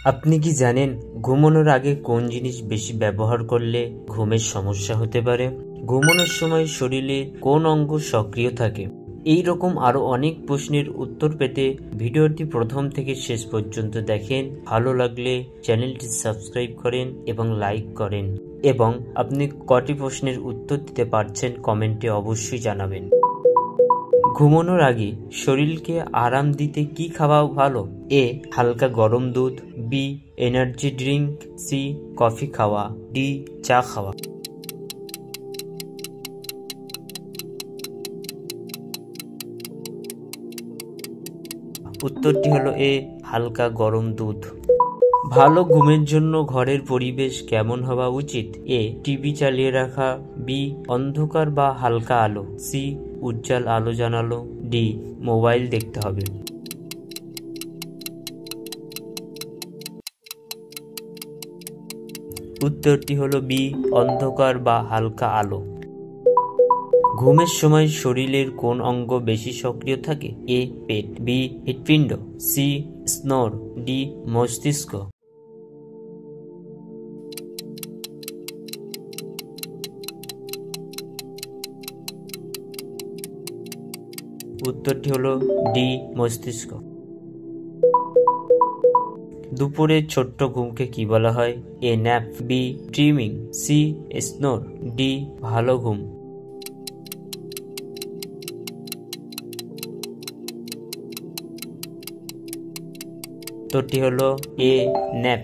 আপনি কি জানেন ঘুমানোর আগে কোন জিনিস বেশি ব্যবহার করলে ঘুমের সমস্যা হতে পারে? ঘুমানোর সময় শরীরে কোন অঙ্গ সক্রিয় থাকে? এই রকম আরো অনেক প্রশ্নের উত্তর পেতে ভিডিওটি প্রথম থেকে শেষ পর্যন্ত দেখেন। ভালো লাগলে চ্যানেলটি সাবস্ক্রাইব করেন এবং লাইক করেন, এবং আপনি কটি প্রশ্নের উত্তর দিতে পারছেন কমেন্টে অবশ্যই জানাবেন। ঘুমানোর আগে শরীরকে আরাম দিতে কি খাওয়া ভালো? এ. হালকা গরম দুধ, B. Energy drink, C. Coffee খাওয়া, ডি. চা খাওয়া। উত্তরটি হলো এ. হালকা গরম দুধ। ভালো ঘুমের জন্য ঘরের পরিবেশ কেমন হওয়া উচিত? এ. টিভি চালিয়ে রাখা, বি. অন্ধকার বা হালকা আলো, সি. উজ্জ্বল আলো জানালো, ডি. মোবাইল দেখতে হবে। উত্তরটি হলো বি. অন্ধকার বা হালকা আলো। ঘুমের সময় শরীরের কোন অঙ্গ বেশি সক্রিয় থাকে? এ. পেট, বি. হৃৎপিণ্ড, সি. Snore, D. মস্তিষ্ক। উত্তরটি হলো ডি. মস্তিষ্ক। দুপুরে ছোট্ট ঘুমকে কি বলা হয়? A. Nap, B. Dreaming, C. Snore, D. ভালো ঘুম। উত্তরটি হলো এ. ন্যাপ।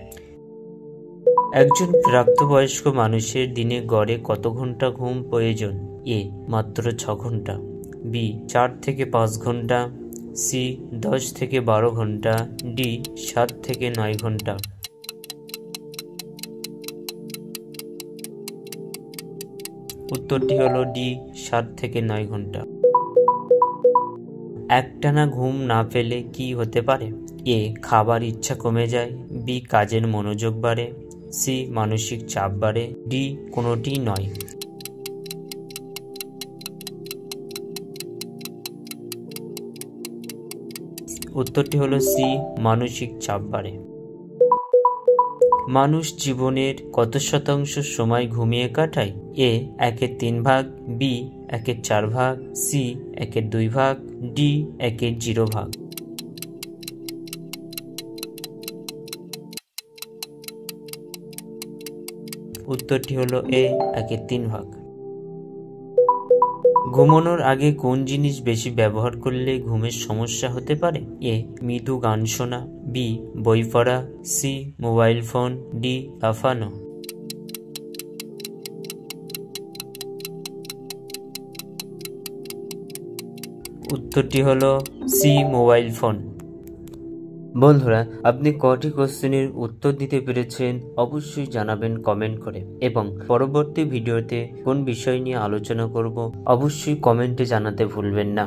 একজন প্রাপ্তবয়স্ক মানুষের দিনে গড়ে কত ঘন্টা ঘুম প্রয়োজন? এ. মাত্র 6 ঘন্টা, বি. 4 থেকে 5 ঘন্টা, সি. 10 থেকে 12 ঘন্টা, ডি. 7 থেকে 9 ঘন্টা। উত্তরটি হলো ডি. 7 থেকে 9 ঘন্টা। একটানা ঘুম না পেলে কি হতে পারে? এ. খাবার ইচ্ছা কমে যায়, বি. কাজের মনোযোগ বাড়ে, সি. মানসিক চাপ বাড়ে, ডি. কোনোটি নয়। উত্তরটি হলো সি. মানসিক চাপ বাড়ে। মানুষ জীবনের কত শতাংশ সময় ঘুমিয়ে কাটায়? এ. 1/3 ভাগ, বি. 1/4 ভাগ, সি. 1/2 ভাগ, ডি. 1/0 ভাগ। উত্তরটি হলো এ. 1/3 ভাগ। ঘুমানোর আগে কোন জিনিস বেশি ব্যবহার করলে ঘুমের সমস্যা হতে পারে? এ. মৃদু গান শোনা, বি. বই পড়া, সি. Mobile phone, D. লাফানো। উত্তরটি হলো সি. Mobile phone. বন্ধুরা, আপনি কটি কোশ্চেনের উত্তর দিতে পেরেছেন অবশ্যই জানাবেন কমেন্ট করে, এবং পরবর্তী ভিডিওতে কোন বিষয় নিয়ে আলোচনা করব অবশ্যই কমেন্টে জানাতে ভুলবেন না।